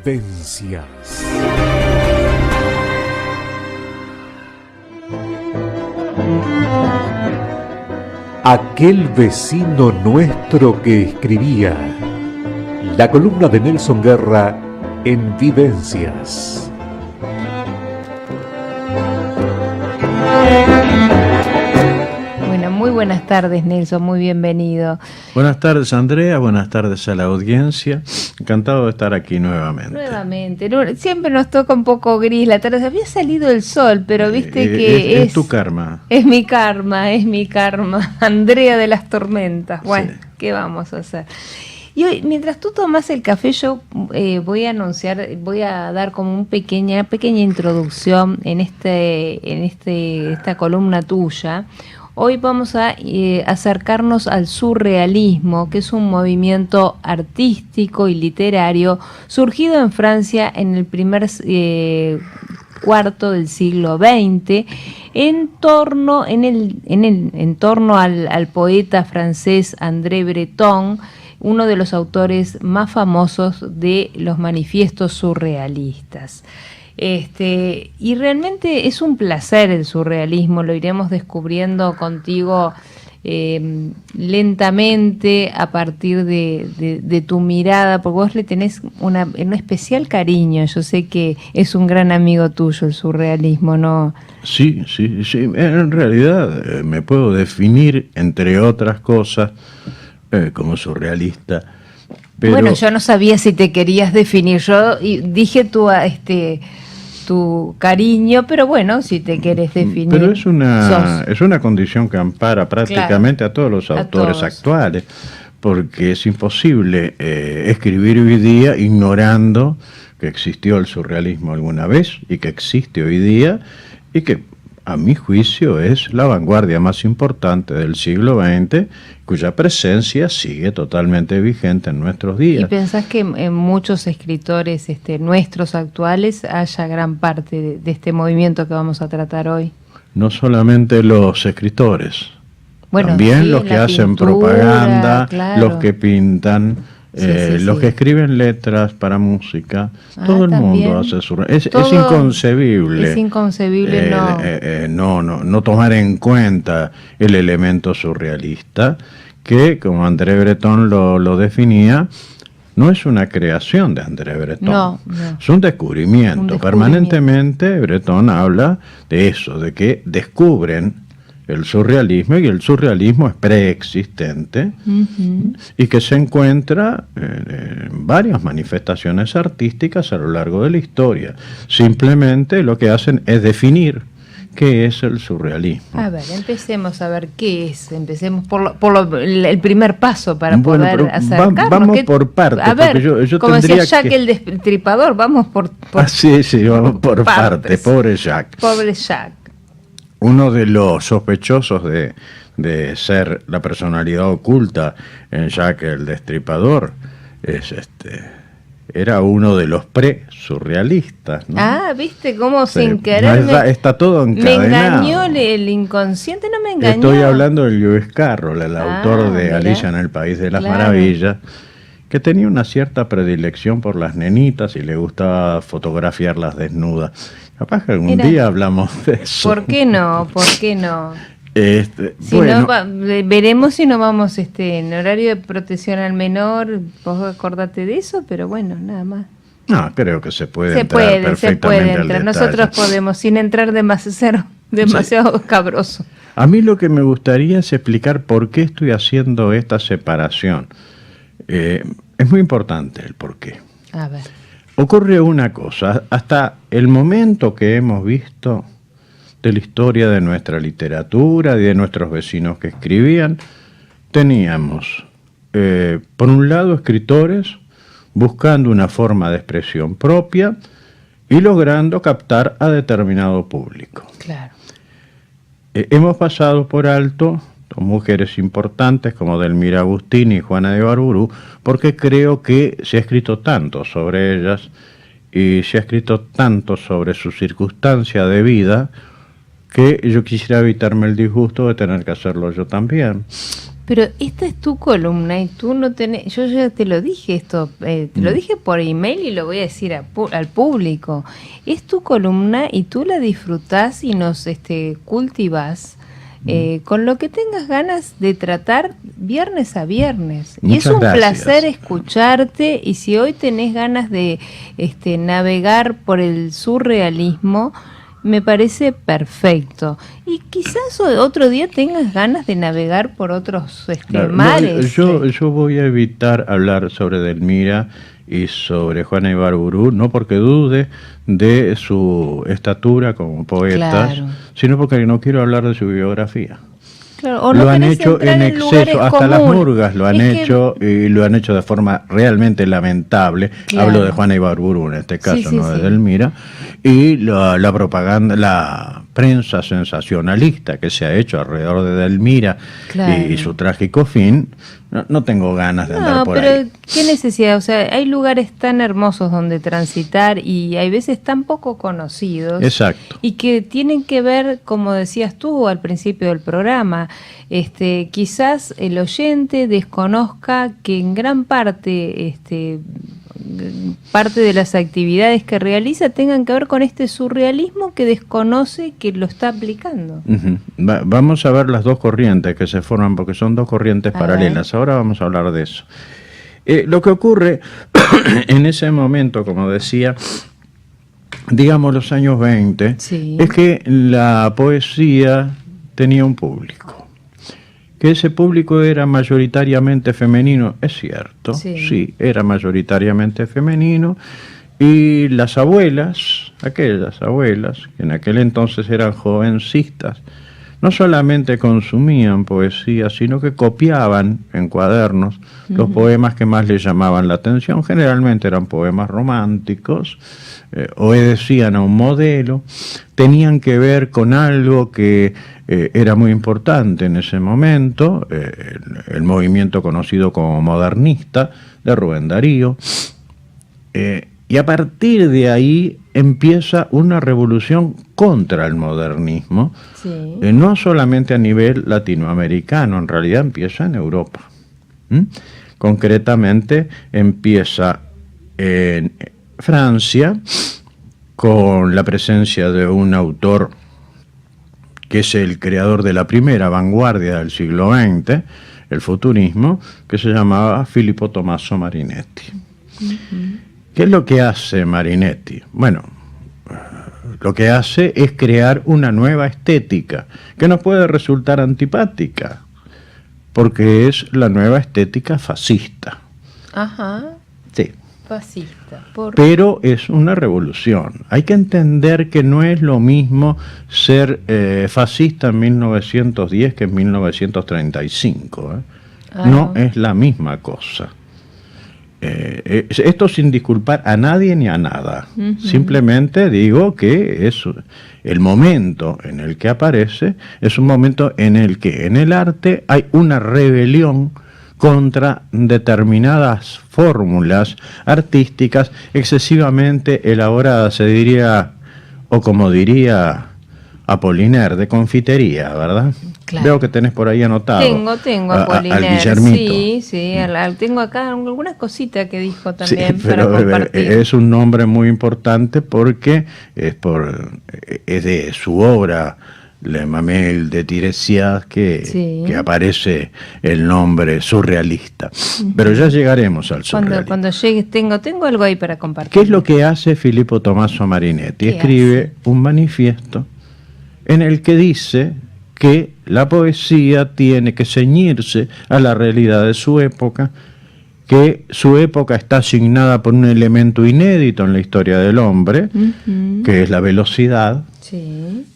Vivencias. Aquel vecino nuestro que escribía. La columna de Nelson Guerra en Vivencias. Bueno, muy buenas tardes, Nelson, muy bienvenido. Buenas tardes, Andrea, buenas tardes a la audiencia. Encantado de estar aquí nuevamente. Nuevamente, siempre nos toca un poco gris la tarde. Había salido el sol, pero viste que es tu karma. Es mi karma. Andrea de las tormentas. Bueno, sí. ¿Qué vamos a hacer? Y hoy, mientras tú tomas el café, yo voy a dar como una pequeña introducción en esta columna tuya. Hoy vamos a acercarnos al surrealismo, que es un movimiento artístico y literario surgido en Francia en el primer cuarto del siglo XX, en torno al poeta francés André Breton, uno de los autores más famosos de los manifiestos surrealistas. Y realmente es un placer el surrealismo, lo iremos descubriendo contigo lentamente a partir de tu mirada, porque vos le tenés un especial cariño. Yo sé que es un gran amigo tuyo el surrealismo, ¿no? Sí, en realidad me puedo definir, entre otras cosas, como surrealista. Pero bueno, yo no sabía si te querías definir. Yo dije tu cariño, pero bueno, si te querés definir. Pero es una condición que ampara prácticamente a todos los autores actuales, porque es imposible escribir hoy día ignorando que existió el surrealismo alguna vez y que existe hoy día y que a mi juicio es la vanguardia más importante del siglo XX, cuya presencia sigue totalmente vigente en nuestros días. ¿Y pensás que en muchos escritores nuestros actuales haya gran parte de este movimiento que vamos a tratar hoy? No solamente los escritores, también sí, los que hacen pintura, propaganda, claro. Los que pintan, los que escriben letras para música, todo el mundo hace es inconcebible. Es inconcebible no tomar en cuenta el elemento surrealista, que como André Breton lo definía, no es una creación de André Breton, no. Es un descubrimiento. Permanentemente Breton habla de eso, de que descubren el surrealismo, y el surrealismo es preexistente, y que se encuentra en varias manifestaciones artísticas a lo largo de la historia. Simplemente lo que hacen es definir qué es el surrealismo. A ver, empecemos a ver qué es. Empecemos por el primer paso para poder acercarnos. Vamos por partes. A ver, yo como decía Jack el Destripador, vamos por sí, vamos por partes. Pobre Jack. Uno de los sospechosos de ser la personalidad oculta en Jack el Destripador era uno de los pre-surrealistas, ¿no? Ah, ¿viste cómo sin querer está todo encadenado? Me engañó el inconsciente, no me engañó. Estoy hablando de Lewis Carroll, el autor de Alicia en el País de las Maravillas, que tenía una cierta predilección por las nenitas y le gustaba fotografiarlas desnudas. Capaz que algún día hablamos de eso. ¿Por qué no? Bueno, veremos si no vamos en horario de protección al menor. Vos acordate de eso, pero bueno, nada más. No, creo que se puede entrar perfectamente. Nosotros podemos, sin entrar demasiado cabroso. A mí lo que me gustaría es explicar por qué estoy haciendo esta separación. Es muy importante el por qué. A ver. Ocurre una cosa, hasta el momento que hemos visto de la historia de nuestra literatura y de nuestros vecinos que escribían, teníamos, por un lado, escritores buscando una forma de expresión propia y logrando captar a determinado público. Claro. Hemos pasado por alto mujeres importantes como Delmira Agustini y Juana de Ibarburu, porque creo que se ha escrito tanto sobre ellas y se ha escrito tanto sobre su circunstancia de vida que yo quisiera evitarme el disgusto de tener que hacerlo yo también. Pero esta es tu columna y tú no tenés, yo ya te lo dije esto, te lo dije por email y lo voy a decir al público. Es tu columna y tú la disfrutás y nos cultivás con lo que tengas ganas de tratar viernes a viernes. Muchas y es un gracias. placer escucharte, y si hoy tenés ganas de navegar por el surrealismo, me parece perfecto. Y quizás otro día tengas ganas de navegar por otros mares. Yo voy a evitar hablar sobre Delmira y sobre Juana Ibarburu, no porque dude de su estatura como poetas, Claro. sino porque no quiero hablar de su biografía. Claro, o Lo no han querés hecho entrar en lugares exceso, hasta las comunes. murgas lo han Es que- hecho, y lo han hecho de forma realmente lamentable. Claro. Hablo de Juana Ibarburu en este caso, Sí, no de sí. Delmira. Y la propaganda, la prensa sensacionalista que se ha hecho alrededor de Delmira Claro. y su trágico fin, no tengo ganas de andar No, por pero ahí. qué necesidad, o sea, hay lugares tan hermosos donde transitar y hay veces tan poco conocidos. Exacto. Y que tienen que ver, como decías tú al principio del programa, quizás el oyente desconozca que en gran parte, parte de las actividades que realiza tengan que ver con este surrealismo que desconoce que lo está aplicando. Ujú. Vamos a ver las dos corrientes que se forman, porque son dos corrientes A paralelas. Ahora vamos a hablar de eso. Lo que ocurre en ese momento, como decía, digamos los años 20, Sí. es que la poesía tenía un público. Que ese público era mayoritariamente femenino, es cierto, sí, era mayoritariamente femenino, y las abuelas, aquellas abuelas, que en aquel entonces eran jovencistas, no solamente consumían poesía, sino que copiaban en cuadernos los poemas que más les llamaban la atención. Generalmente eran poemas románticos, obedecían a un modelo, tenían que ver con algo que era muy importante en ese momento, el movimiento conocido como modernista de Rubén Darío, y a partir de ahí empieza una revolución contra el modernismo, Sí. no solamente a nivel latinoamericano, en realidad empieza en Europa. Concretamente empieza en Francia, con la presencia de un autor que es el creador de la primera vanguardia del siglo XX, el futurismo, que se llamaba Filippo Tommaso Marinetti. ¿Qué es lo que hace Marinetti? Bueno, lo que hace es crear una nueva estética, que nos puede resultar antipática, porque es la nueva estética fascista. Ajá, Sí. fascista. Pero es una revolución. Hay que entender que no es lo mismo ser fascista en 1910 que en 1935. No es la misma cosa. Esto sin disculpar a nadie ni a nada. Simplemente digo que es el momento en el que aparece, es un momento en el que en el arte hay una rebelión contra determinadas fórmulas artísticas excesivamente elaboradas, se diría, o como diría Apollinaire, de confitería, ¿verdad? Claro. Veo que tenés por ahí anotado. Tengo Apollinaire. Al Guillermito. Sí, tengo acá algunas cositas que dijo Sí, también pero para compartir. es un nombre muy importante porque es de su obra Le Mamel de Tiresias que aparece el nombre surrealista. Pero ya llegaremos al surrealismo. Cuando llegues, tengo algo ahí para compartir. ¿Qué es lo que hace Filippo Tommaso Marinetti? Escribe un manifiesto en el que dice que la poesía tiene que ceñirse a la realidad de su época, que su época está asignada por un elemento inédito en la historia del hombre, que es la velocidad,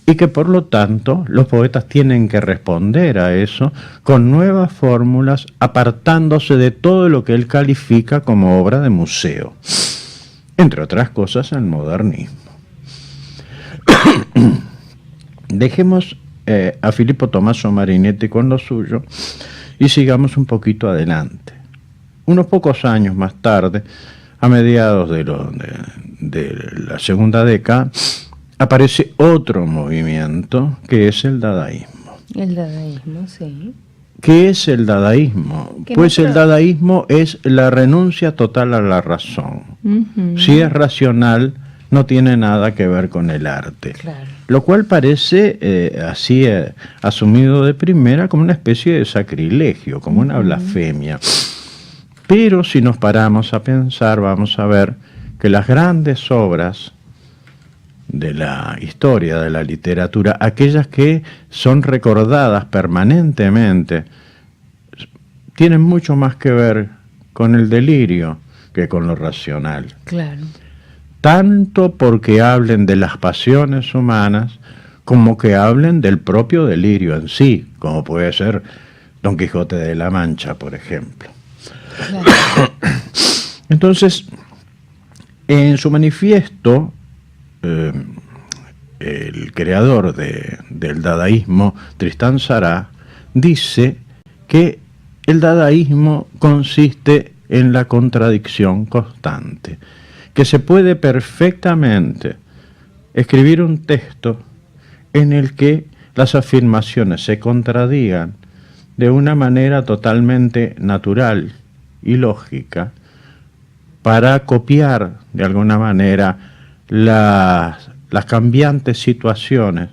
y que por lo tanto los poetas tienen que responder a eso con nuevas fórmulas, apartándose de todo lo que él califica como obra de museo, entre otras cosas el modernismo. Dejemos a Filippo Tommaso Marinetti con lo suyo y sigamos un poquito adelante. Unos pocos años más tarde, a mediados de la segunda década, aparece otro movimiento que es el dadaísmo. El dadaísmo, sí. ¿Qué es el dadaísmo? Pues el dadaísmo es la renuncia total a la razón. Si es racional, no tiene nada que ver con el arte. Claro. Lo cual parece, así asumido de primera, como una especie de sacrilegio, como una blasfemia. Pero si nos paramos a pensar, vamos a ver que las grandes obras de la historia, de la literatura, aquellas que son recordadas permanentemente, tienen mucho más que ver con el delirio que con lo racional. Claro. Tanto porque hablen de las pasiones humanas, como que hablen del propio delirio en sí, como puede ser Don Quijote de la Mancha, por ejemplo. Claro. Entonces, en su manifiesto, el creador del dadaísmo, Tristán Tzara, dice que el dadaísmo consiste en la contradicción constante, que se puede perfectamente escribir un texto en el que las afirmaciones se contradigan de una manera totalmente natural y lógica para copiar de alguna manera las cambiantes situaciones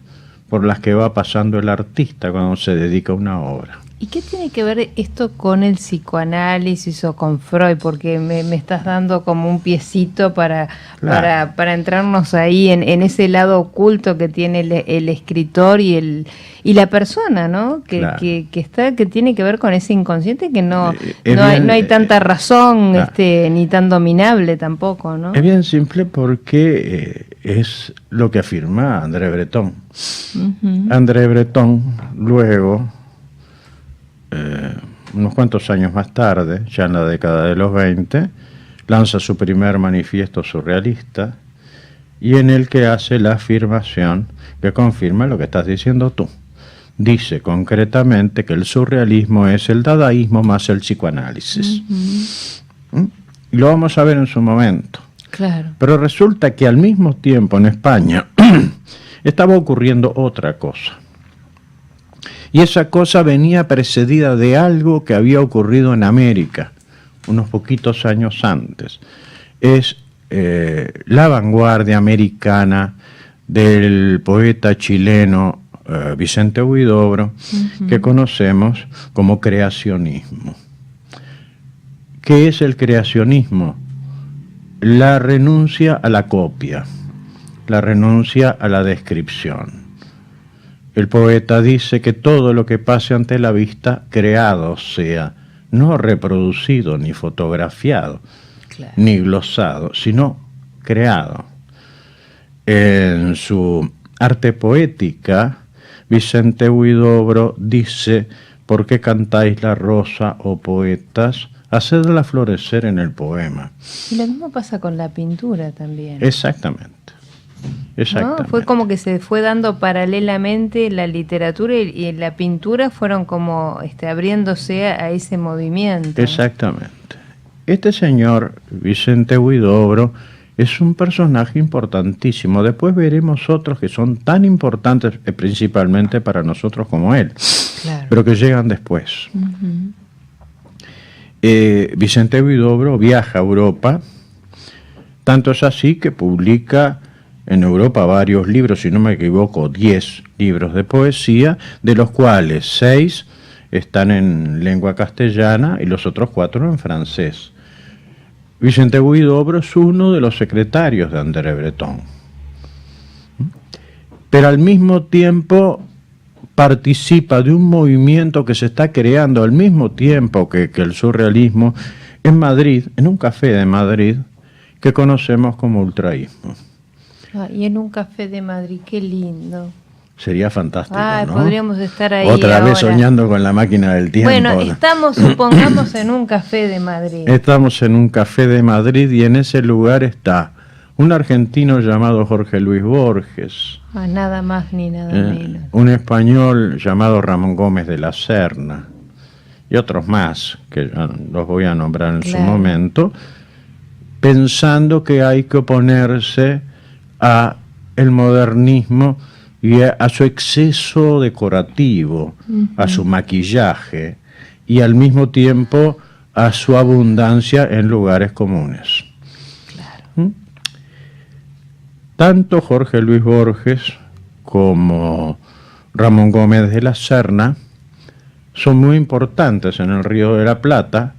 por las que va pasando el artista cuando se dedica a una obra. ¿Y qué tiene que ver esto con el psicoanálisis o con Freud? Porque me estás dando como un piecito para entrarnos ahí en ese lado oculto que tiene el escritor y la persona, ¿no? Que tiene que ver con ese inconsciente que no hay tanta razón, ni tan dominable tampoco, ¿no? Es bien simple porque es lo que afirma André Breton. André Breton luego, unos cuantos años más tarde, ya en la década de los 20, lanza su primer manifiesto surrealista y en el que hace la afirmación que confirma lo que estás diciendo tú. Dice concretamente que el surrealismo es el dadaísmo más el psicoanálisis. Y lo vamos a ver en su momento. Claro. Pero resulta que al mismo tiempo en España estaba ocurriendo otra cosa. Y esa cosa venía precedida de algo que había ocurrido en América unos poquitos años antes. Es la vanguardia americana del poeta chileno Vicente Huidobro, que conocemos como creacionismo. ¿Qué es el creacionismo? La renuncia a la copia, la renuncia a la descripción. El poeta dice que todo lo que pase ante la vista, creado sea, no reproducido ni fotografiado, claro, ni glosado, sino creado. En su arte poética, Vicente Huidobro dice: ¿por qué cantáis la rosa, oh poetas? Hacedla florecer en el poema. Y lo mismo pasa con la pintura también. Exactamente. Exactamente. ¿No? Fue como que se fue dando paralelamente la literatura y la pintura fueron como abriéndose a ese movimiento. Exactamente. Este señor, Vicente Huidobro, es un personaje importantísimo. Después veremos otros que son tan importantes, principalmente para nosotros como él, claro, pero que llegan después. Vicente Huidobro viaja a Europa, tanto es así que publica en Europa varios libros, si no me equivoco, 10 libros de poesía, de los cuales 6 están en lengua castellana y los otros 4 en francés. Vicente Huidobro es uno de los secretarios de André Breton. Pero al mismo tiempo participa de un movimiento que se está creando al mismo tiempo que el surrealismo en Madrid, en un café de Madrid que conocemos como ultraísmo. Y en un café de Madrid, qué lindo. Sería fantástico, ¿no? Podríamos estar ahí otra vez ahora, soñando con la máquina del tiempo. Bueno, estamos, supongamos, en un café de Madrid. Estamos en un café de Madrid y en ese lugar está un argentino llamado Jorge Luis Borges. Nada más ni nada menos. Un español llamado Ramón Gómez de la Serna y otros más, que los voy a nombrar en su momento, pensando que hay que oponerse a el modernismo y a su exceso decorativo, a su maquillaje y al mismo tiempo a su abundancia en lugares comunes. Claro. Tanto Jorge Luis Borges como Ramón Gómez de la Serna son muy importantes en el Río de la Plata.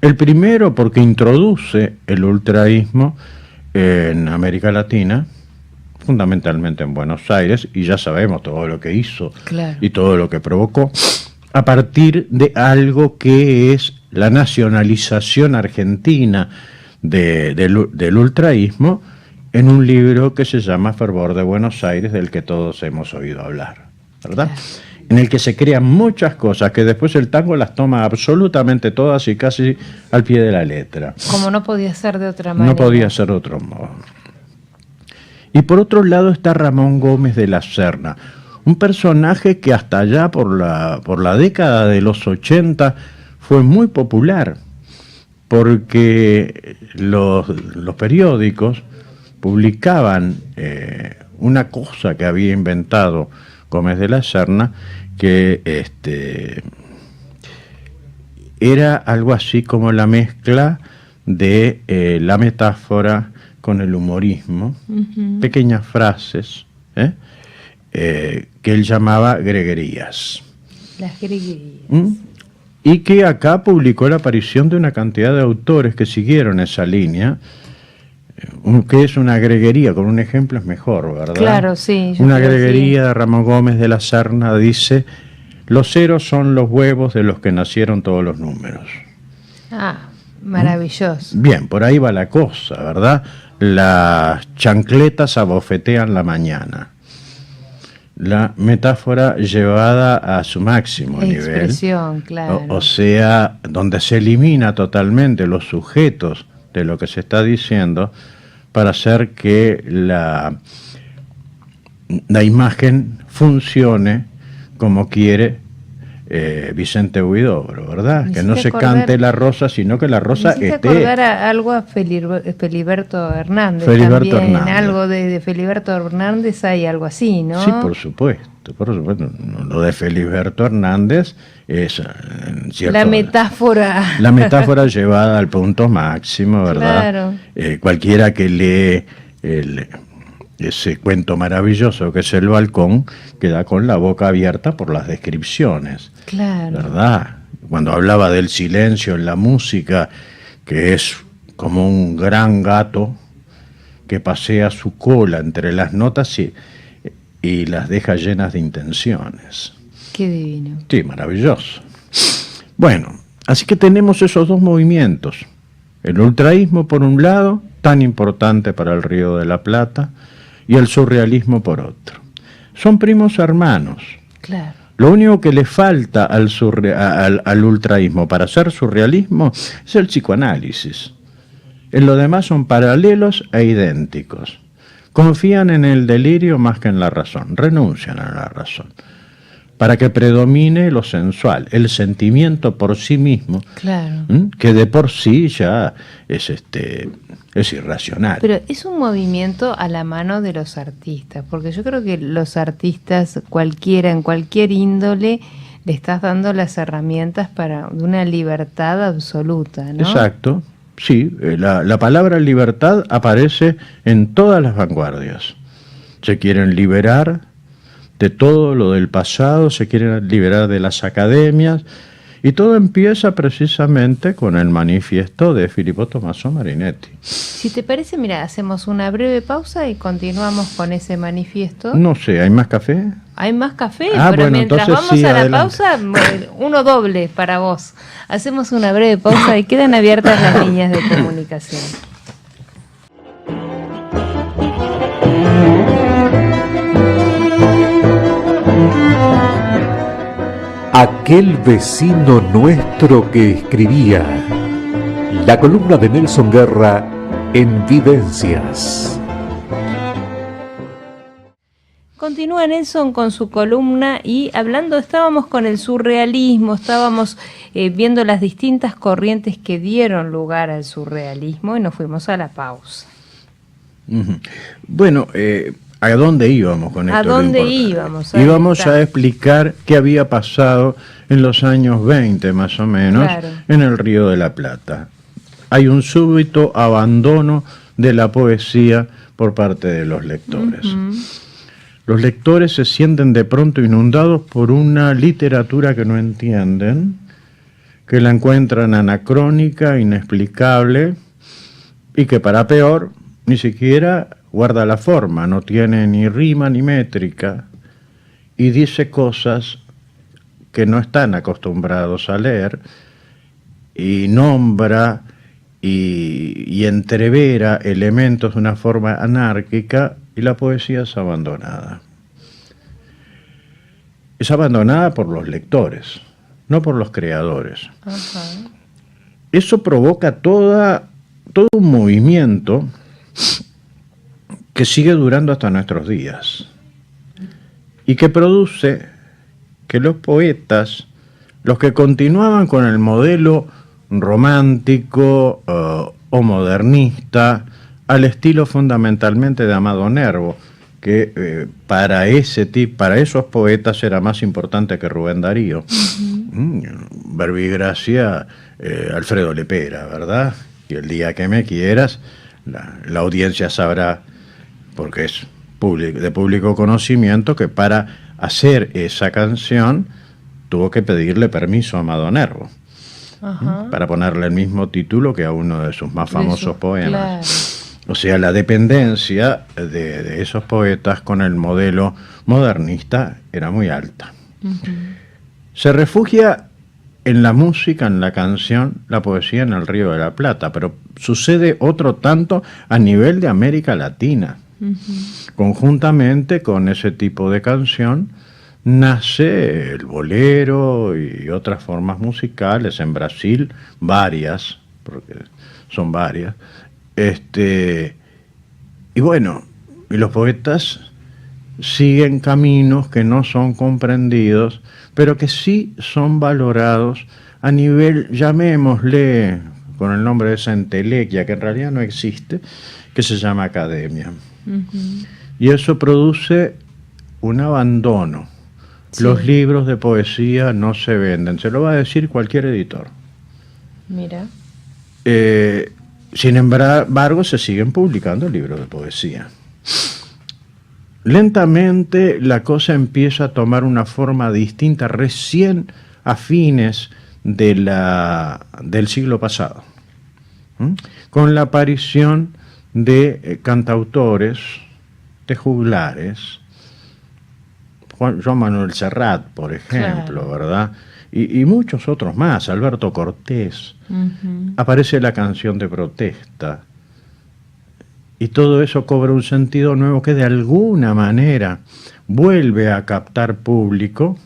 El primero porque introduce el ultraísmo en América Latina, fundamentalmente en Buenos Aires, y ya sabemos todo lo que hizo y todo lo que provocó, a partir de algo que es la nacionalización argentina del ultraísmo en un libro que se llama Fervor de Buenos Aires, del que todos hemos oído hablar, ¿verdad? En el que se crean muchas cosas que después el tango las toma absolutamente todas y casi al pie de la letra. Como no podía ser de otra manera. No podía ser de otro modo. Y por otro lado está Ramón Gómez de la Serna, un personaje que hasta allá por la década de los 80 fue muy popular, porque los periódicos publicaban una cosa que había inventado Gómez de la Serna, que era algo así como la mezcla de la metáfora con el humorismo, pequeñas frases, que él llamaba greguerías. Las greguerías. Y que acá publicó la aparición de una cantidad de autores que siguieron esa línea, que es una greguería, con un ejemplo es mejor, ¿verdad? Claro, sí. Una greguería de Ramón Gómez de la Serna dice: los ceros son los huevos de los que nacieron todos los números. Ah, maravilloso. Bien, por ahí va la cosa, ¿verdad? Las chancletas abofetean la mañana. La metáfora llevada a su máximo Expresión, nivel. Claro. O sea, donde se elimina totalmente los sujetos de lo que se está diciendo para hacer que la imagen funcione como quiere Vicente Huidobro, ¿verdad? Que no se cante la rosa, sino que la rosa esté... acordar algo a Feliberto Hernández. Feliberto también, Hernández. Algo de Feliberto Hernández hay algo así, ¿no? Sí, por supuesto. Lo de Feliberto Hernández es cierto, la metáfora. La metáfora llevada al punto máximo, ¿verdad? Claro. Cualquiera que lee ese cuento maravilloso que es El Balcón queda con la boca abierta por las descripciones. Claro. ¿Verdad? Cuando hablaba del silencio en la música, que es como un gran gato que pasea su cola entre las notas y las deja llenas de intenciones. Qué divino. Sí, maravilloso. Bueno, así que tenemos esos dos movimientos. El ultraísmo por un lado, tan importante para el Río de la Plata, y el surrealismo por otro. Son primos hermanos. Claro. Lo único que le falta al ultraísmo para ser surrealismo es el psicoanálisis. En lo demás son paralelos e idénticos. Confían en el delirio más que en la razón, renuncian a la razón, para que predomine lo sensual, el sentimiento por sí mismo, claro, que de por sí ya es irracional. Pero es un movimiento a la mano de los artistas, porque yo creo que los artistas, cualquiera, en cualquier índole, le estás dando las herramientas para una libertad absoluta, ¿no? Exacto. Sí, la palabra libertad aparece en todas las vanguardias. Se quieren liberar de todo lo del pasado, se quieren liberar de las academias, y todo empieza precisamente con el manifiesto de Filippo Tommaso Marinetti. Si te parece, mira, hacemos una breve pausa y continuamos con ese manifiesto. No sé, ¿hay más café? ¿Hay más café? Ah, pero bueno, mientras entonces vamos sí, a la adelante. pausa, uno doble para vos. Hacemos una breve pausa y quedan abiertas las líneas de comunicación. Aquel vecino nuestro que escribía. La columna de Nelson Guerra en Vivencias. Continúa Nelson con su columna y estábamos con el surrealismo, estábamos viendo las distintas corrientes que dieron lugar al surrealismo y nos fuimos a la pausa. Bueno, ¿A dónde íbamos con esto? ¿A dónde íbamos? Íbamos a explicar qué había pasado en los años 20, más o menos, en el Río de la Plata. Hay un súbito abandono de la poesía por parte de los lectores. Los lectores se sienten de pronto inundados por una literatura que no entienden, que la encuentran anacrónica, inexplicable, y que para peor, ni siquiera guarda la forma, no tiene ni rima ni métrica, y dice cosas que no están acostumbrados a leer, y nombra y entrevera elementos de una forma anárquica, y la poesía es abandonada. Es abandonada por los lectores, no por los creadores. Eso provoca todo un movimiento que sigue durando hasta nuestros días y que produce que los poetas, los que continuaban con el modelo romántico o modernista, al estilo fundamentalmente de Amado Nervo, que para esos poetas era más importante que Rubén Darío. Verbigracia, Alfredo Lepera, ¿verdad? Y el día que me quieras, la audiencia sabrá, porque es de público conocimiento, que para hacer esa canción tuvo que pedirle permiso a Amado Nervo para ponerle el mismo título que a uno de sus más famosos poemas. Claro. O sea, la dependencia de esos poetas con el modelo modernista era muy alta. Se refugia en la música, en la canción, la poesía en el Río de la Plata, pero sucede otro tanto a nivel de América Latina. Conjuntamente con ese tipo de canción nace el bolero y otras formas musicales en Brasil, varias, porque son varias. Y bueno, y los poetas siguen caminos que no son comprendidos, pero que sí son valorados a nivel, llamémosle con el nombre de esa entelequia, que en realidad no existe, que se llama academia. Y eso produce un abandono. Sí. Los libros de poesía no se venden, se lo va a decir cualquier editor. Mira. Sin embargo, se siguen publicando libros de poesía. Lentamente la cosa empieza a tomar una forma distinta recién a fines del siglo pasado, con la aparición de cantautores, de juglares, Joan Manuel Serrat, por ejemplo, claro, ¿verdad? Y muchos otros más, Alberto Cortés. Aparece la canción de protesta. Y todo eso cobra un sentido nuevo que de alguna manera vuelve a captar público,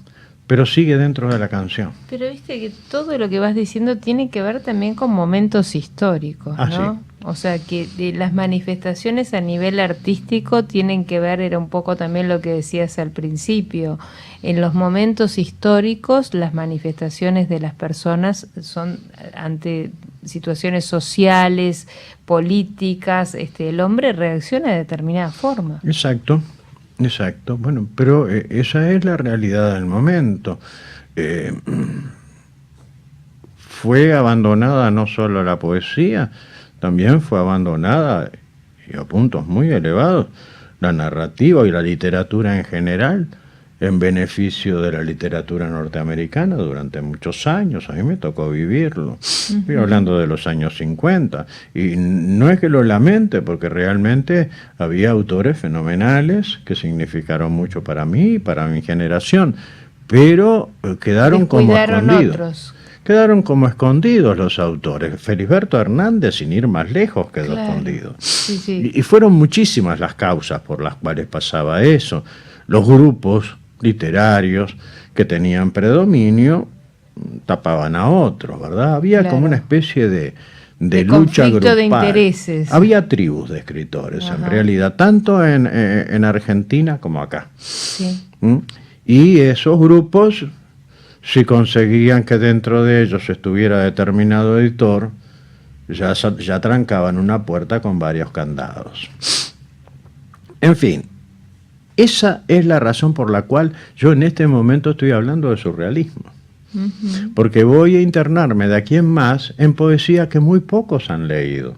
pero sigue dentro de la canción. Pero viste que todo lo que vas diciendo tiene que ver también con momentos históricos, ¿no? Sí. O sea, que las manifestaciones a nivel artístico tienen que ver, era un poco también lo que decías al principio, en los momentos históricos las manifestaciones de las personas son ante situaciones sociales, políticas, el hombre reacciona de determinada forma. Exacto. Bueno, pero esa es la realidad del momento. Fue abandonada no solo la poesía, también fue abandonada, y a puntos muy elevados, la narrativa y la literatura en general, en beneficio de la literatura norteamericana durante muchos años. A mí me tocó vivirlo. Estoy hablando de los años 50. Y no es que lo lamente, porque realmente había autores fenomenales que significaron mucho para mí y para mi generación, pero quedaron como escondidos. Otros. Quedaron como escondidos los autores. Felisberto Hernández, sin ir más lejos, quedó escondido. Sí. Y fueron muchísimas las causas por las cuales pasaba eso. Los grupos literarios que tenían predominio tapaban a otros, ¿verdad? Había como una especie de lucha grupal. De intereses. Había tribus de escritores, en realidad, tanto en Argentina como acá. Sí. Y esos grupos, si conseguían que dentro de ellos estuviera determinado editor, ya trancaban una puerta con varios candados. En fin, Esa es la razón por la cual yo en este momento estoy hablando de surrealismo. Porque voy a internarme de aquí en más en poesía que muy pocos han leído,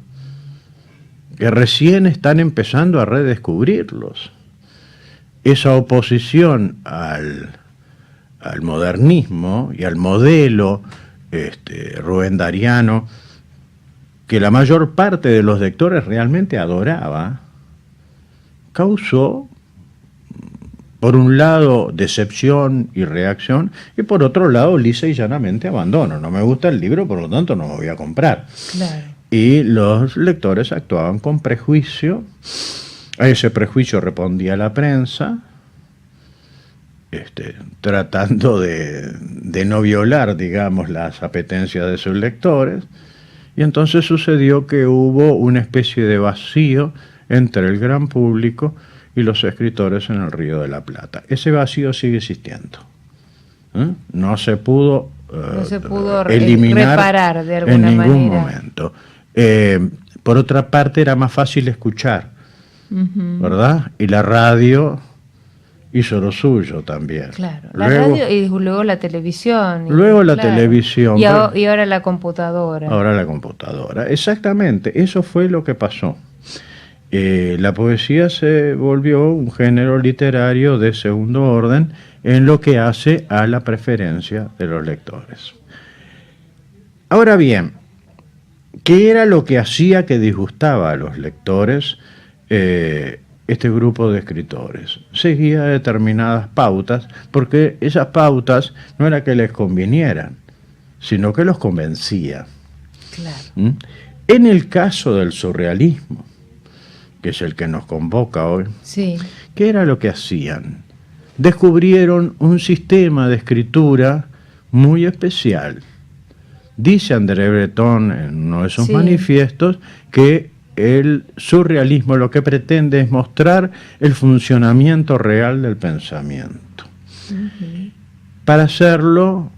que recién están empezando a redescubrirlos. Esa oposición al modernismo y al modelo rubendariano que la mayor parte de los lectores realmente adoraba, causó, por un lado, decepción y reacción, y por otro lado, lisa y llanamente abandono. No me gusta el libro, por lo tanto no me voy a comprar. Claro. Y los lectores actuaban con prejuicio. A ese prejuicio respondía la prensa, tratando de no violar, digamos, las apetencias de sus lectores. Y entonces sucedió que hubo una especie de vacío entre el gran público y los escritores en el Río de la Plata. Ese vacío sigue existiendo. No se pudo, eliminar, reparar de alguna en ningún manera. momento. Por otra parte, era más fácil escuchar, ¿verdad? Y la radio hizo lo suyo también. Claro, la radio y luego la televisión. Luego la televisión. Y ahora la computadora. Ahora la computadora. Exactamente, eso fue lo que pasó. La poesía se volvió un género literario de segundo orden en lo que hace a la preferencia de los lectores. Ahora bien, ¿qué era lo que hacía que disgustaba a los lectores este grupo de escritores? Seguía determinadas pautas, porque esas pautas no era que les convinieran, sino que los convencía. Claro. En el caso del surrealismo, que es el que nos convoca hoy, sí. ¿Qué era lo que hacían? Descubrieron un sistema de escritura muy especial. Dice André Breton en uno de sus manifiestos que el surrealismo lo que pretende es mostrar el funcionamiento real del pensamiento. Para hacerlo,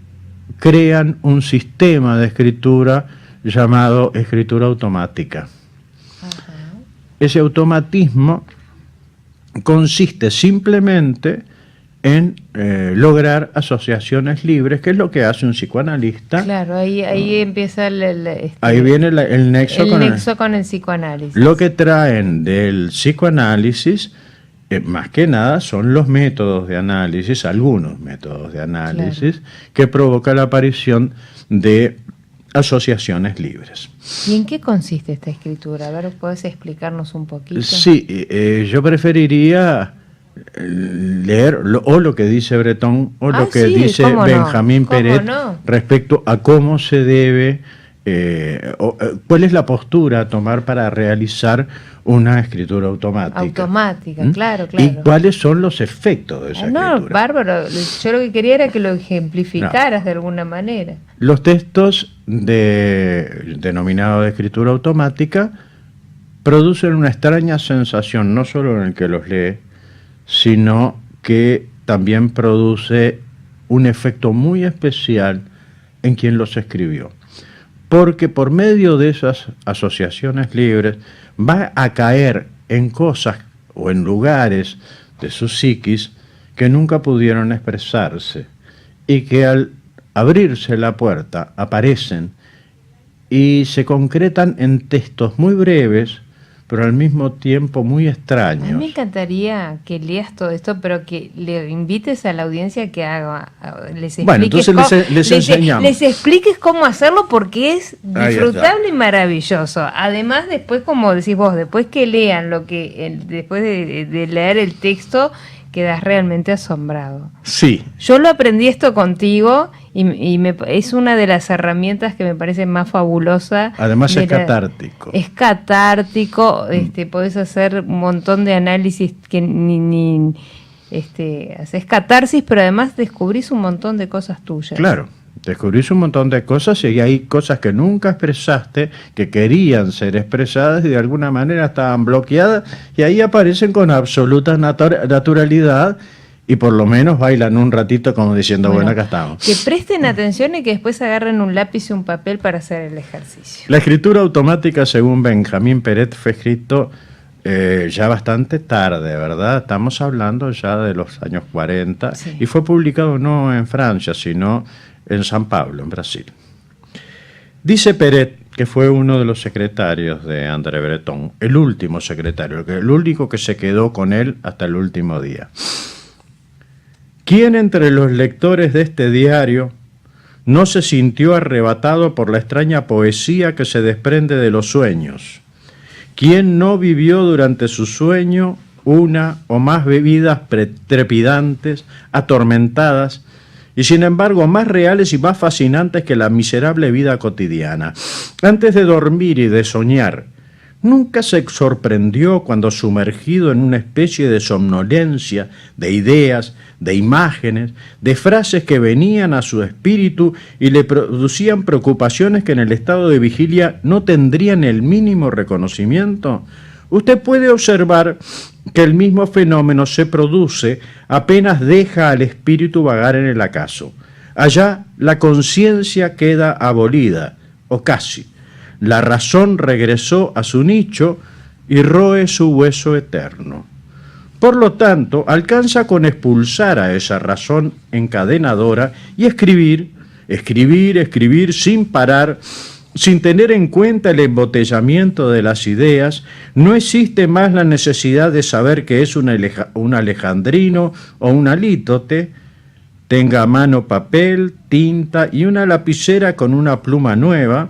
crean un sistema de escritura llamado escritura automática. Ese automatismo consiste simplemente en lograr asociaciones libres, que es lo que hace un psicoanalista. Claro, ahí empieza ahí viene el nexo con el psicoanálisis. Lo que traen del psicoanálisis, más que nada, son los métodos de análisis, algunos métodos de análisis, que provoca la aparición de asociaciones libres. ¿Y en qué consiste esta escritura? A ver, ¿puedes explicarnos un poquito? Sí, yo preferiría leer lo que dice Breton o lo que dice Benjamín Peret respecto a cómo se debe, cuál es la postura a tomar para realizar una escritura automática. Automática, claro. Y cuáles son los efectos de esa escritura. No, bárbaro. Yo lo que quería era que lo ejemplificaras de alguna manera. Los textos denominados de escritura automática producen una extraña sensación, no solo en el que los lee, sino que también produce un efecto muy especial en quien los escribió. Porque por medio de esas asociaciones libres va a caer en cosas o en lugares de su psiquis que nunca pudieron expresarse y que al abrirse la puerta aparecen y se concretan en textos muy breves, pero al mismo tiempo muy extraños. A mí me encantaría que leas todo esto, pero que le invites a la audiencia que haga, les expliques, bueno, entonces les enseñamos. Les expliques cómo hacerlo, porque es disfrutable y maravilloso. Además, después, como decís vos, después que lean después de leer el texto, quedas realmente asombrado. Sí. Yo lo aprendí esto contigo y es una de las herramientas que me parece más fabulosa. Además es catártico. Es catártico, podés hacer un montón de análisis que haces catarsis, pero además descubrís un montón de cosas tuyas. Claro. Descubrís un montón de cosas y hay cosas que nunca expresaste, que querían ser expresadas y de alguna manera estaban bloqueadas, y ahí aparecen con absoluta naturalidad y por lo menos bailan un ratito como diciendo, bueno, acá estamos. Que presten atención y que después agarren un lápiz y un papel para hacer el ejercicio. La escritura automática, según Benjamín Peret, fue escrito Ya bastante tarde, ¿verdad? Estamos hablando ya de los años 40, sí. Y fue publicado no en Francia, sino en San Pablo, en Brasil. Dice Peret, que fue uno de los secretarios de André Breton, el último secretario, el único que se quedó con él hasta el último día. ¿Quién entre los lectores de este diario no se sintió arrebatado por la extraña poesía que se desprende de los sueños? ¿Quién no vivió durante su sueño una o más vidas trepidantes, atormentadas, y sin embargo más reales y más fascinantes que la miserable vida cotidiana? Antes de dormir y de soñar, ¿nunca se sorprendió cuando, sumergido en una especie de somnolencia, de ideas, de imágenes, de frases que venían a su espíritu y le producían preocupaciones que en el estado de vigilia no tendrían el mínimo reconocimiento? Usted puede observar que el mismo fenómeno se produce apenas deja al espíritu vagar en el acaso. Allá la conciencia queda abolida, o casi. La razón regresó a su nicho y roe su hueso eterno. Por lo tanto, alcanza con expulsar a esa razón encadenadora y escribir sin parar, sin tener en cuenta el embotellamiento de las ideas. No existe más la necesidad de saber que es un alejandrino o un alítote. Tenga a mano papel, tinta y una lapicera con una pluma nueva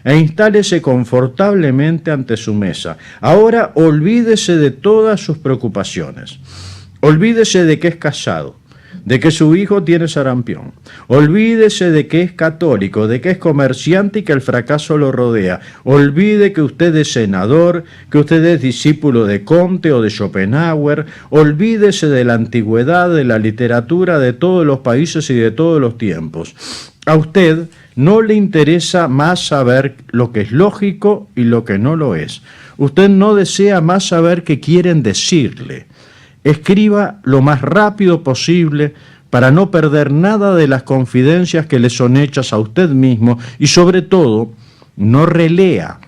e instálese confortablemente ante su mesa. Ahora olvídese de todas sus preocupaciones. Olvídese de que es casado, de que su hijo tiene sarampión. Olvídese de que es católico, de que es comerciante y que el fracaso lo rodea. Olvide que usted es senador, que usted es discípulo de Comte o de Schopenhauer. Olvídese de la antigüedad, de la literatura, de todos los países y de todos los tiempos. A usted no le interesa más saber lo que es lógico y lo que no lo es. Usted no desea más saber qué quieren decirle. Escriba lo más rápido posible para no perder nada de las confidencias que le son hechas a usted mismo y, sobre todo, no relea.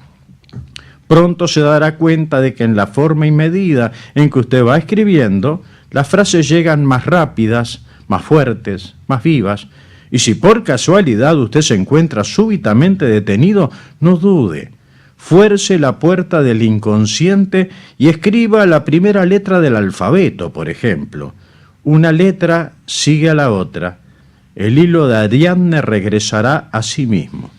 Pronto se dará cuenta de que en la forma y medida en que usted va escribiendo, las frases llegan más rápidas, más fuertes, más vivas. Y si por casualidad usted se encuentra súbitamente detenido, no dude. Fuerce la puerta del inconsciente y escriba la primera letra del alfabeto, por ejemplo. Una letra sigue a la otra. El hilo de Ariadne regresará a sí mismo.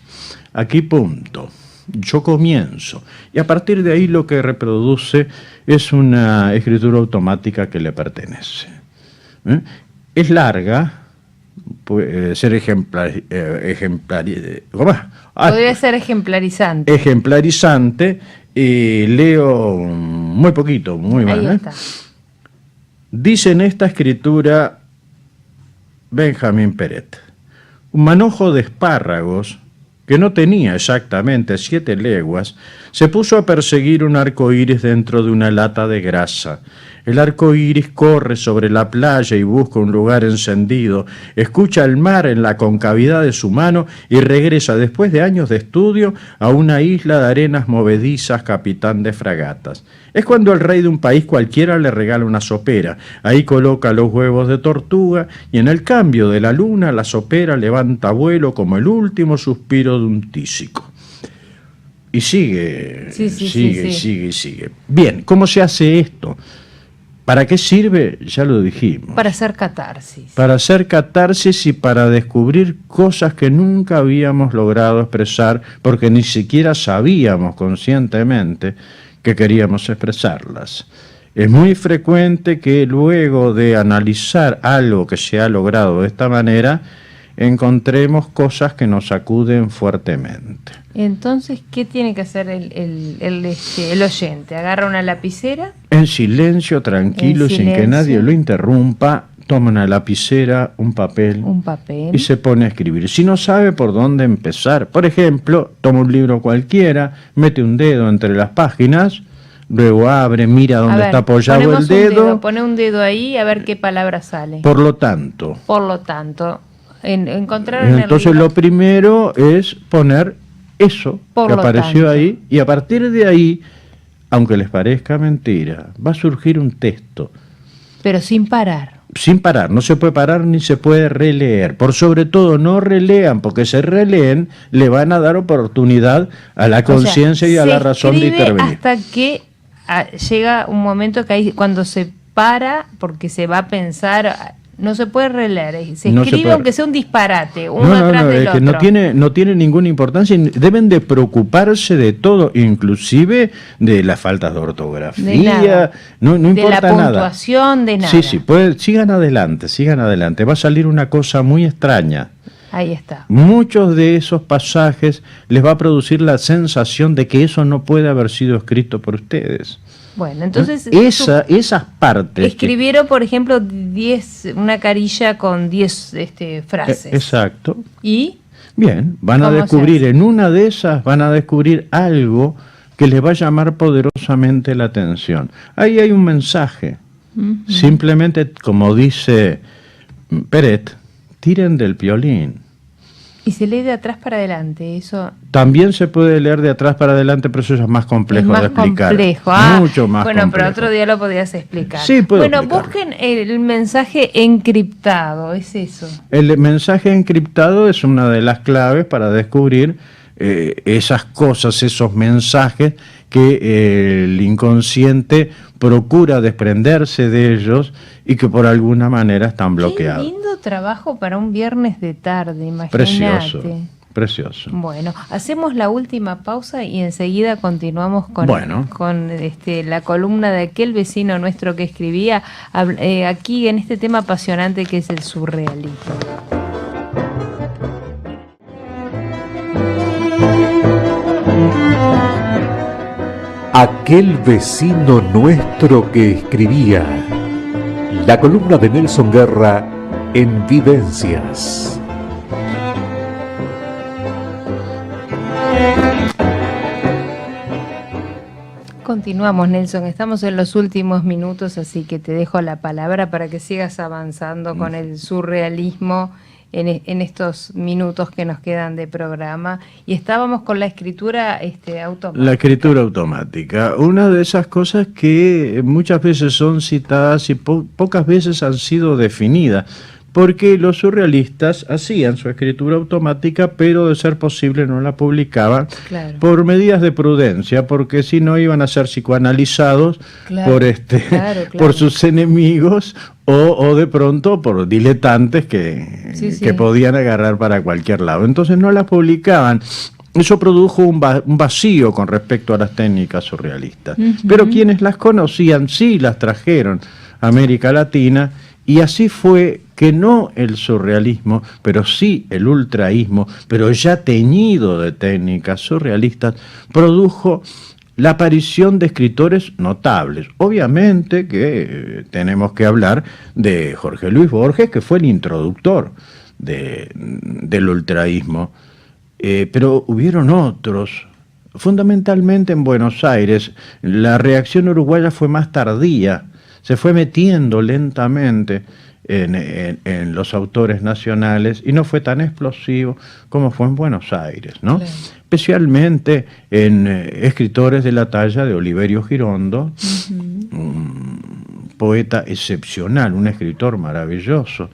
Aquí punto. Yo comienzo. Y a partir de ahí lo que reproduce es una escritura automática que le pertenece. Es larga. Puede ser podría ser ejemplarizante. Ejemplarizante. Leo muy poquito, muy mal. Ahí está. Dice en esta escritura Benjamin Peret: un manojo de espárragos que no tenía exactamente 7 leguas, se puso a perseguir un arco iris dentro de una lata de grasa. El arco iris corre sobre la playa y busca un lugar encendido, escucha el mar en la concavidad de su mano y regresa después de años de estudio a una isla de arenas movedizas, capitán de fragatas. Es cuando el rey de un país cualquiera le regala una sopera. Ahí coloca los huevos de tortuga y en el cambio de la luna la sopera levanta vuelo como el último suspiro de un tísico. Y sigue, sigue. Bien, ¿cómo se hace esto? ¿Para qué sirve? Ya lo dijimos. Para hacer catarsis. Para hacer catarsis y para descubrir cosas que nunca habíamos logrado expresar porque ni siquiera sabíamos conscientemente que queríamos expresarlas. Es muy frecuente que luego de analizar algo que se ha logrado de esta manera, encontremos cosas que nos sacuden fuertemente. Entonces, ¿qué tiene que hacer el oyente? ¿Agarra una lapicera? En silencio, tranquilo, y sin que nadie lo interrumpa, toma una lapicera, un papel y se pone a escribir. Si no sabe por dónde empezar, por ejemplo, toma un libro cualquiera, mete un dedo entre las páginas, luego abre, mira dónde está apoyado el dedo. Pone un dedo ahí a ver qué palabra sale. Por lo tanto. Entonces lo primero es poner eso que apareció ahí y a partir de ahí aunque les parezca mentira, va a surgir un texto. Pero sin parar. Sin parar, no se puede parar ni se puede releer. Por sobre todo, no relean, porque se releen, le van a dar oportunidad a la conciencia y a la razón de intervenir. Hasta que llega un momento que ahí, cuando se para, porque se va a pensar, no se puede releer, se escribe aunque sea un disparate, uno atrás del otro. Es que no tiene ninguna importancia, deben de preocuparse de todo, inclusive de las faltas de ortografía, no importa nada. De la puntuación, de nada. Sí, sigan adelante, va a salir una cosa muy extraña. Ahí está. Muchos de esos pasajes les va a producir la sensación de que eso no puede haber sido escrito por ustedes. Bueno, entonces... Esas partes... Escribieron, por ejemplo, una carilla con 10 frases. Exacto. ¿Y? Bien, van a descubrir, en una de esas, van a descubrir algo que les va a llamar poderosamente la atención. Ahí hay un mensaje. Simplemente, como dice Peret, tiren del piolín. Y se lee de atrás para adelante, eso... También se puede leer de atrás para adelante, pero eso es más complejo de explicar. Complejo. Mucho más complejo. Pero otro día lo podías explicar. Sí, puedo explicarlo. Busquen el mensaje encriptado, es eso. El mensaje encriptado es una de las claves para descubrir esas cosas, esos mensajes que el inconsciente procura desprenderse de ellos y que por alguna manera están bloqueados. Qué lindo trabajo para un viernes de tarde, imagínate. Precioso. Bueno, hacemos la última pausa y enseguida continuamos con la columna de aquel vecino nuestro que escribía aquí en este tema apasionante que es el surrealismo. Aquel vecino nuestro que escribía. La columna de Nelson Guerra en Vivencias. Continuamos, Nelson, estamos en los últimos minutos, así que te dejo la palabra para que sigas avanzando con el surrealismo en estos minutos que nos quedan de programa. Y estábamos con la escritura automática. La escritura automática, una de esas cosas que muchas veces son citadas y pocas veces han sido definidas, porque los surrealistas hacían su escritura automática, pero de ser posible no la publicaban por medidas de prudencia, porque si no iban a ser psicoanalizados por sus enemigos o de pronto por diletantes que podían agarrar para cualquier lado. Entonces no la publicaban. Eso produjo un vacío con respecto a las técnicas surrealistas. Pero quienes las conocían sí las trajeron a América Latina, y así fue que no el surrealismo, pero sí el ultraísmo, pero ya teñido de técnicas surrealistas, produjo la aparición de escritores notables. Obviamente que tenemos que hablar de Jorge Luis Borges, que fue el introductor del ultraísmo, pero hubieron otros. Fundamentalmente en Buenos Aires, la reacción uruguaya fue más tardía, se fue metiendo lentamente en los autores nacionales y no fue tan explosivo como fue en Buenos Aires, ¿no? Claro. Especialmente en escritores de la talla de Oliverio Girondo, un poeta excepcional, un escritor maravilloso,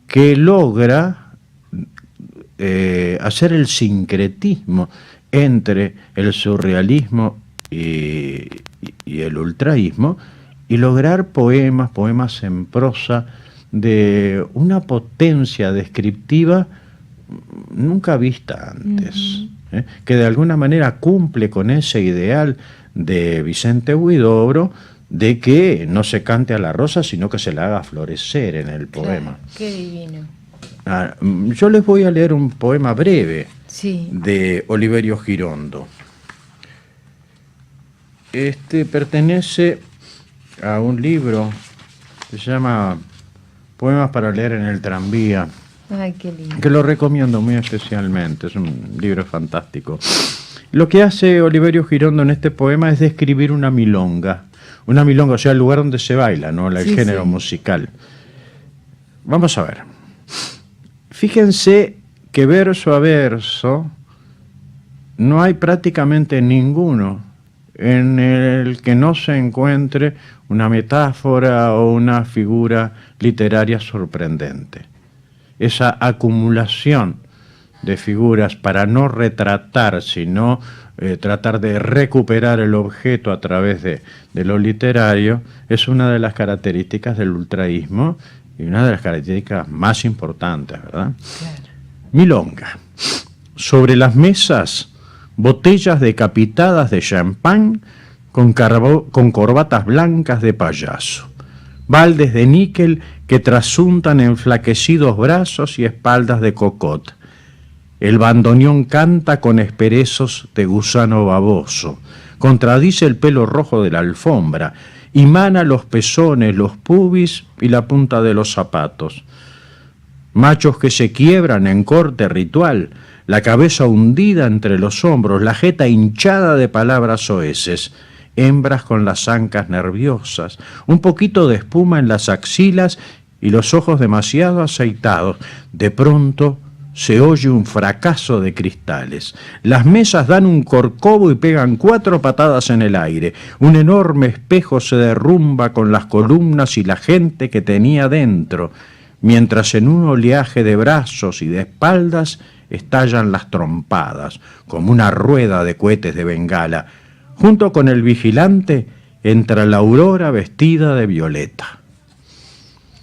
que logra hacer el sincretismo entre el surrealismo y el ultraísmo, y lograr poemas en prosa de una potencia descriptiva nunca vista antes, que de alguna manera cumple con ese ideal de Vicente Huidobro de que no se cante a la rosa, sino que se la haga florecer en el poema. Qué divino. Yo les voy a leer un poema breve sí. de Oliverio Girondo. Pertenece a un libro que se llama Poemas para leer en el tranvía. Ay, qué lindo. Que lo recomiendo muy especialmente, es un libro fantástico. Lo que hace Oliverio Girondo en este poema es describir una milonga, o sea, el lugar donde se baila, ¿no? El género musical. Vamos a ver. Fíjense que verso a verso no hay prácticamente ninguno en el que no se encuentre una metáfora o una figura literaria sorprendente. Esa acumulación de figuras para no retratar, sino tratar de recuperar el objeto a través de lo literario, es una de las características del ultraísmo y una de las características más importantes, ¿verdad? Claro. Milonga. Sobre las mesas, botellas decapitadas de champán con corbatas blancas de payaso, baldes de níquel que trasuntan enflaquecidos brazos y espaldas de cocotte. El bandoneón canta con esperezos de gusano baboso, contradice el pelo rojo de la alfombra, imana los pezones, los pubis y la punta de los zapatos. Machos que se quiebran en corte ritual, la cabeza hundida entre los hombros, la jeta hinchada de palabras soeces, hembras con las ancas nerviosas, un poquito de espuma en las axilas y los ojos demasiado aceitados. De pronto se oye un fracaso de cristales. Las mesas dan un corcovo y pegan 4 patadas en el aire. Un enorme espejo se derrumba con las columnas y la gente que tenía dentro, mientras en un oleaje de brazos y de espaldas estallan las trompadas, como una rueda de cohetes de Bengala. Junto con el vigilante entra la aurora vestida de violeta.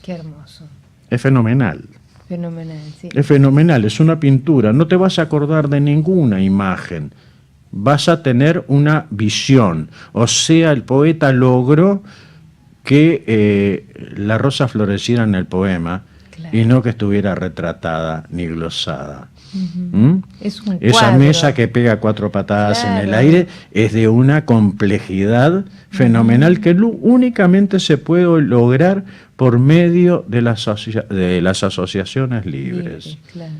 Qué hermoso. Es fenomenal. Fenomenal, sí. Es fenomenal, es una pintura. No te vas a acordar de ninguna imagen. Vas a tener una visión. O sea, el poeta logró que la rosa floreciera en el poema, claro, y no que estuviera retratada ni glosada. Uh-huh. Es un Esa cuadro. mesa que pega 4 patadas, claro, en el aire es de una complejidad fenomenal, uh-huh, que únicamente se puede lograr por medio de las asociaciones libres. Claro.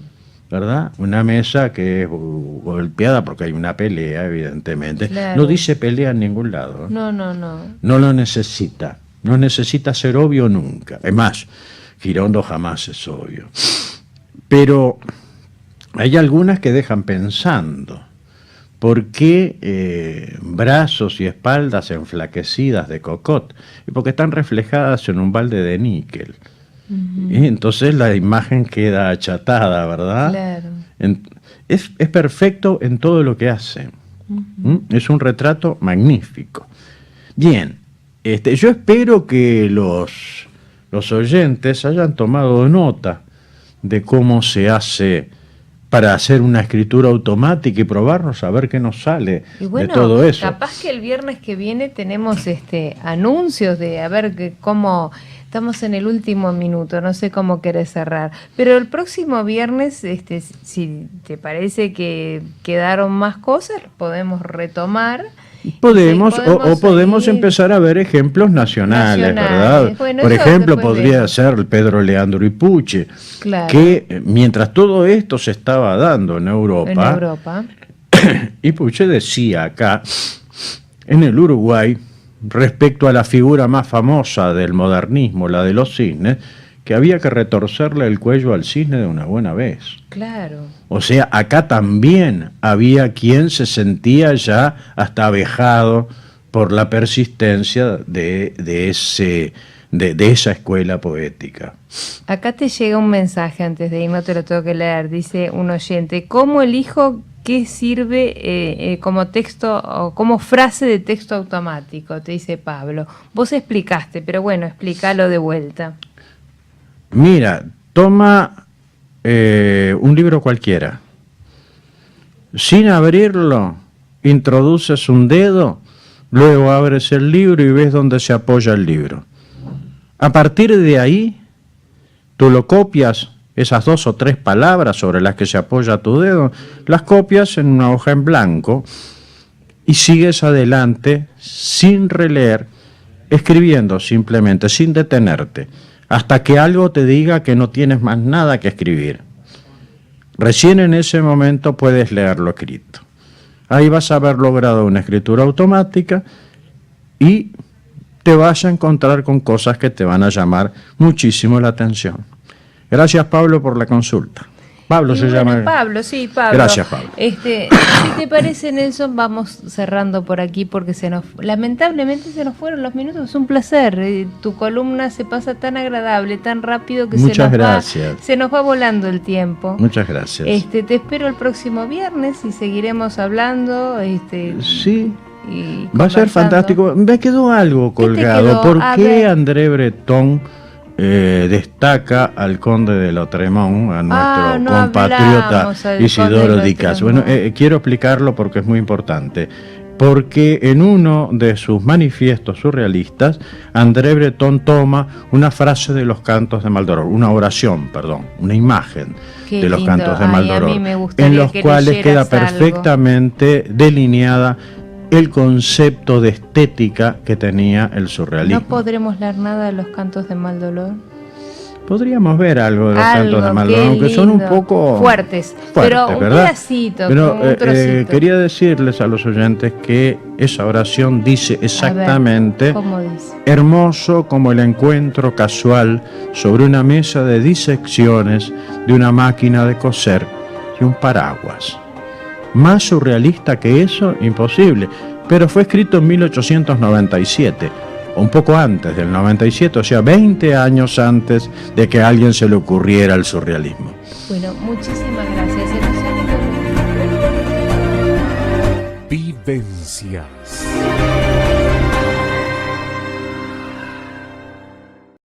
¿Verdad? Una mesa que es golpeada porque hay una pelea, evidentemente. Claro. No dice pelea en ningún lado. No. No lo necesita. No necesita ser obvio nunca. Es más, Girondo jamás es obvio. Pero hay algunas que dejan pensando. ¿Por qué brazos y espaldas enflaquecidas de cocotte? Y porque están reflejadas en un balde de níquel. Uh-huh. Y entonces la imagen queda achatada, ¿verdad? Claro. Es perfecto en todo lo que hace. Uh-huh. Es un retrato magnífico. Bien, yo espero que los oyentes hayan tomado nota de cómo se hace para hacer una escritura automática y probarnos a ver qué nos sale, y bueno, de todo eso. Capaz que el viernes que viene tenemos anuncios de a ver cómo estamos en el último minuto, no sé cómo querés cerrar, pero el próximo viernes, si te parece que quedaron más cosas, podemos retomar. Podemos empezar a ver ejemplos nacionales, ¿verdad? Bueno, por ejemplo, podría ser el Pedro Leandro Ipuche, claro, que mientras todo esto se estaba dando en Europa, Ipuche decía acá, en el Uruguay, respecto a la figura más famosa del modernismo, la de los cisnes, que había que retorcerle el cuello al cisne de una buena vez. Claro. O sea, acá también había quien se sentía ya hasta avejado por la persistencia de esa escuela poética. Acá te llega un mensaje antes de irnos, te lo tengo que leer. Dice un oyente: ¿cómo elijo qué sirve como texto o como frase de texto automático? Te dice Pablo. Vos explicaste, pero bueno, explícalo de vuelta. Mira, toma un libro cualquiera. Sin abrirlo, introduces un dedo, luego abres el libro y ves dónde se apoya el libro. A partir de ahí, tú lo copias, esas 2 o 3 palabras sobre las que se apoya tu dedo, las copias en una hoja en blanco y sigues adelante sin releer, escribiendo simplemente, sin detenerte, hasta que algo te diga que no tienes más nada que escribir. Recién en ese momento puedes leer lo escrito. Ahí vas a haber logrado una escritura automática y te vas a encontrar con cosas que te van a llamar muchísimo la atención. Gracias, Pablo, por la consulta. Pablo se llama. Pablo, sí, Pablo. Gracias, Pablo. Si te parece, Nelson, vamos cerrando por aquí porque lamentablemente se nos fueron los minutos. Es un placer. Tu columna se pasa tan agradable, tan rápido que Muchas gracias. Se nos va volando el tiempo. Muchas gracias. Te espero el próximo viernes y seguiremos hablando. Sí. Y va a ser fantástico. Me quedó algo colgado. ¿Por qué André Breton destaca al conde de Lautréamont, a nuestro compatriota Isidoro Dicas? Bueno, quiero explicarlo porque es muy importante. Porque en uno de sus manifiestos surrealistas, André Breton toma una frase de los cantos de Maldoror, una oración, perdón, una imagen de los cantos de Maldoror, en los cuales queda perfectamente delineada el concepto de estética que tenía el surrealismo. ¿No podremos leer nada de los cantos de Maldolor? Podríamos ver algo de los cantos de Maldoror, aunque son un poco fuertes, pero un pedacito, pero un trocito. Quería decirles a los oyentes que esa oración dice exactamente: ¿cómo dice? Hermoso como el encuentro casual sobre una mesa de disecciones de una máquina de coser y un paraguas. Más surrealista que eso, imposible. Pero fue escrito en 1897, un poco antes del 97, o sea, 20 años antes de que a alguien se le ocurriera el surrealismo. Bueno, muchísimas gracias. Vivencias.